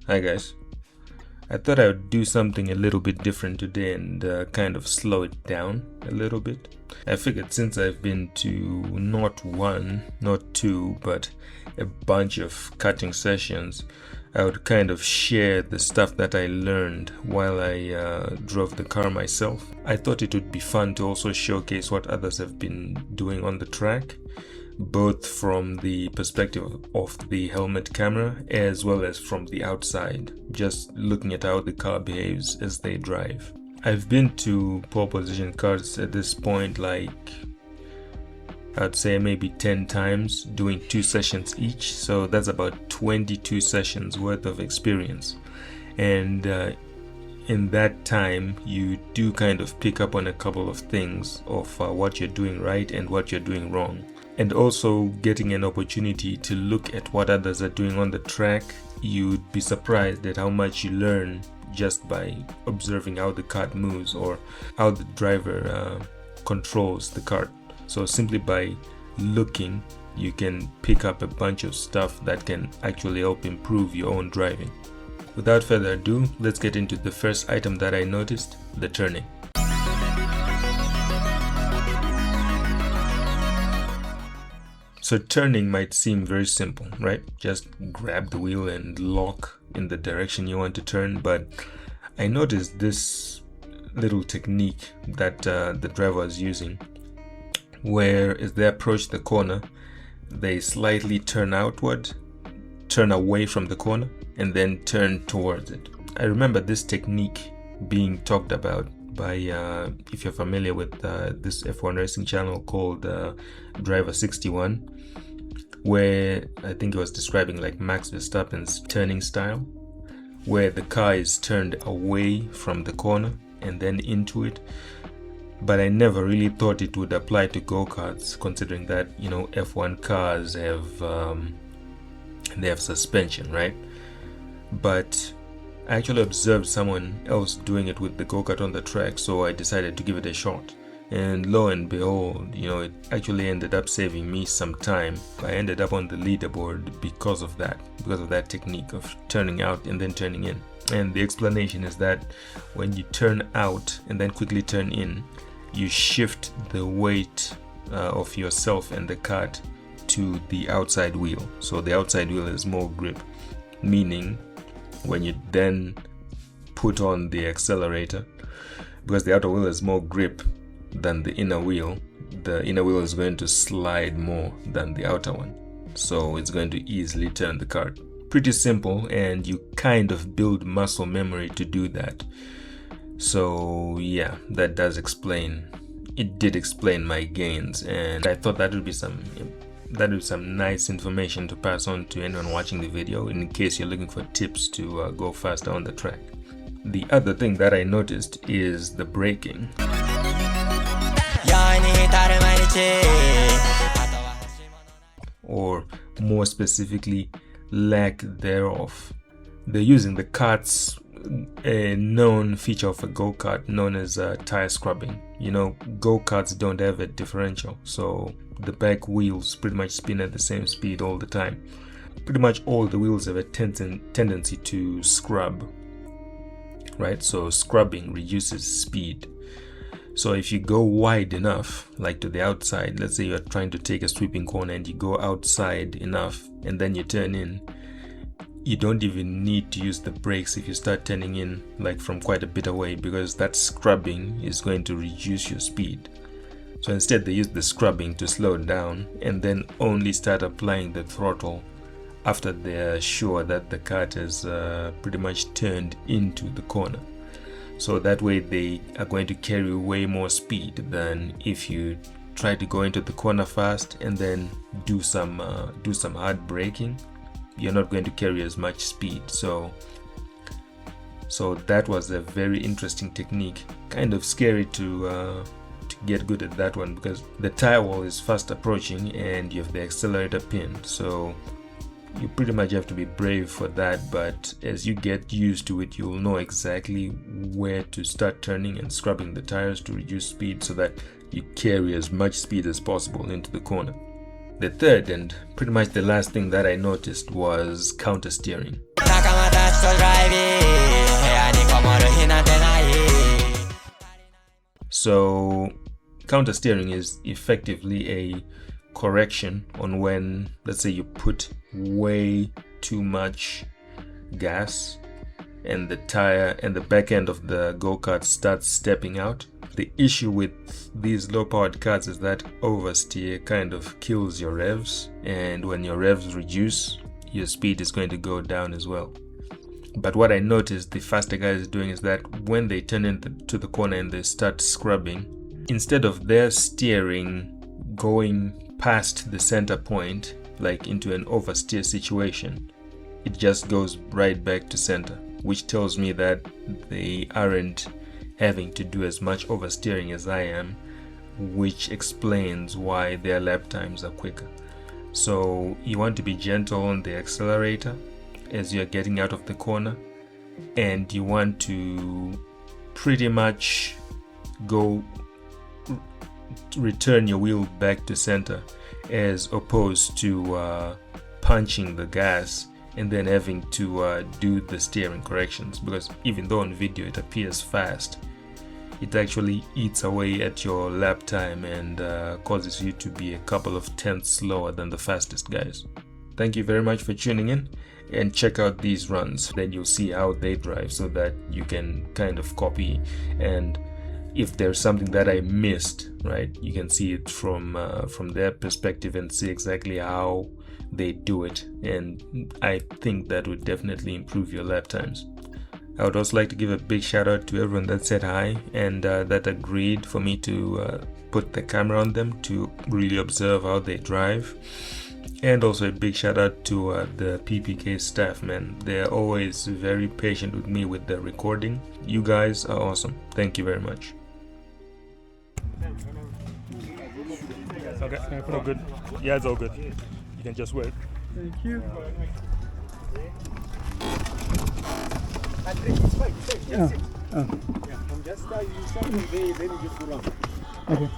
Hi guys. I thought I would do something a little bit different today and kind of slow it down a little bit. I figured since I've been to not one, not two, but a bunch of karting sessions, I would kind of share the stuff that I learned while I drove the car myself. I thought it would be fun to also showcase what others have been doing on the track, both from the perspective of the helmet camera as well as from the outside, just looking at how the car behaves as they drive. I've been to pole position karts at this point like I'd say maybe 10 times, doing 2 sessions each, so that's about 22 sessions worth of experience. And in that time you do kind of pick up on a couple of things of what you're doing right and what you're doing wrong. And also getting an opportunity to look at what others are doing on the track, you'd be surprised at how much you learn just by observing how the kart moves or how the driver controls the kart. So simply by looking, you can pick up a bunch of stuff that can actually help improve your own driving. Without further ado, let's get into the first item that I noticed, the turning. So turning might seem very simple, right? Just grab the wheel and lock in the direction you want to turn. But I noticed this little technique that the driver is using, where as they approach the corner, they slightly turn outward, turn away from the corner, and then turn towards it. I remember this technique being talked about by, if you're familiar with this F1 racing channel called Driver 61, where I think he was describing like Max Verstappen's turning style, where the car is turned away from the corner and then into it. But I never really thought it would apply to go-karts, considering that, you know, F1 cars have they have suspension, right? But I actually observed someone else doing it with the go-kart on the track, so I decided to give it a shot. And lo and behold, you know, it actually ended up saving me some time. I ended up on the leaderboard because of that technique of turning out and then turning in. And the explanation is that when you turn out and then quickly turn in, you shift the weight of yourself and the kart to the outside wheel. So the outside wheel is more grip, meaning when you then put on the accelerator, because the outer wheel is more grip than the inner wheel is going to slide more than the outer one. So it's going to easily turn the kart. Pretty simple, and you kind of build muscle memory to do that. So yeah, that did explain my gains, and I thought that would be some nice information to pass on to anyone watching the video in case you're looking for tips to go faster on the track. The other thing that I noticed is the braking. Or more specifically, lack thereof. They're using the karts, a known feature of a go-kart known as tire scrubbing. You know, go-karts don't have a differential, so the back wheels pretty much spin at the same speed all the time. Pretty much all the wheels have a tendency to scrub, right? So scrubbing reduces speed. So if you go wide enough, like to the outside, let's say you're trying to take a sweeping corner and you go outside enough and then you turn in, you don't even need to use the brakes if you start turning in like from quite a bit away, because that scrubbing is going to reduce your speed. So instead they use the scrubbing to slow down and then only start applying the throttle after they're sure that the kart has pretty much turned into the corner. So that way they are going to carry way more speed than if you try to go into the corner fast and then do some hard braking. You're not going to carry as much speed. So that was a very interesting technique. Kind of scary to get good at that one, because the tire wall is fast approaching and you have the accelerator pinned. So you pretty much have to be brave for that, but as you get used to it, you'll know exactly where to start turning and scrubbing the tires to reduce speed so that you carry as much speed as possible into the corner. The third and pretty much the last thing that I noticed was counter steering. So counter steering is effectively a correction on when, let's say, you put way too much gas and the tire and the back end of the go-kart starts stepping out. The issue with these low-powered karts is that oversteer kind of kills your revs, and when your revs reduce, your speed is going to go down as well. But what I noticed the faster guys doing is that when they turn into the corner and they start scrubbing, instead of their steering going past the center point, like into an oversteer situation, it just goes right back to center, which tells me that they aren't having to do as much oversteering as I am, which explains why their lap times are quicker. So you want to be gentle on the accelerator as you're getting out of the corner, and you want to pretty much return your wheel back to center, as opposed to punching the gas and then having to do the steering corrections, because even though on video it appears fast, it actually eats away at your lap time and causes you to be a couple of tenths slower than the fastest guys. Thank you very much for tuning in, and check out these runs, then you'll see how they drive so that you can kind of copy, and if there's something that I missed, right, you can see it from their perspective and see exactly how they do it, and I think that would definitely improve your lap times. I would also like to give a big shout out to everyone that said hi and that agreed for me to put the camera on them to really observe how they drive. And also a big shout out to the PPK staff, man. They're always very patient with me with the recording. You guys are awesome. Thank you very much. Okay, all good. Yeah, it's all good. You can just wait. Thank you. Yeah. I'm just you something there, then you just go on. Okay.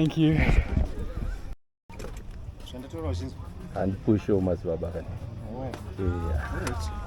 Thank you. And push your mazvaba. Oh, Yeah. alright.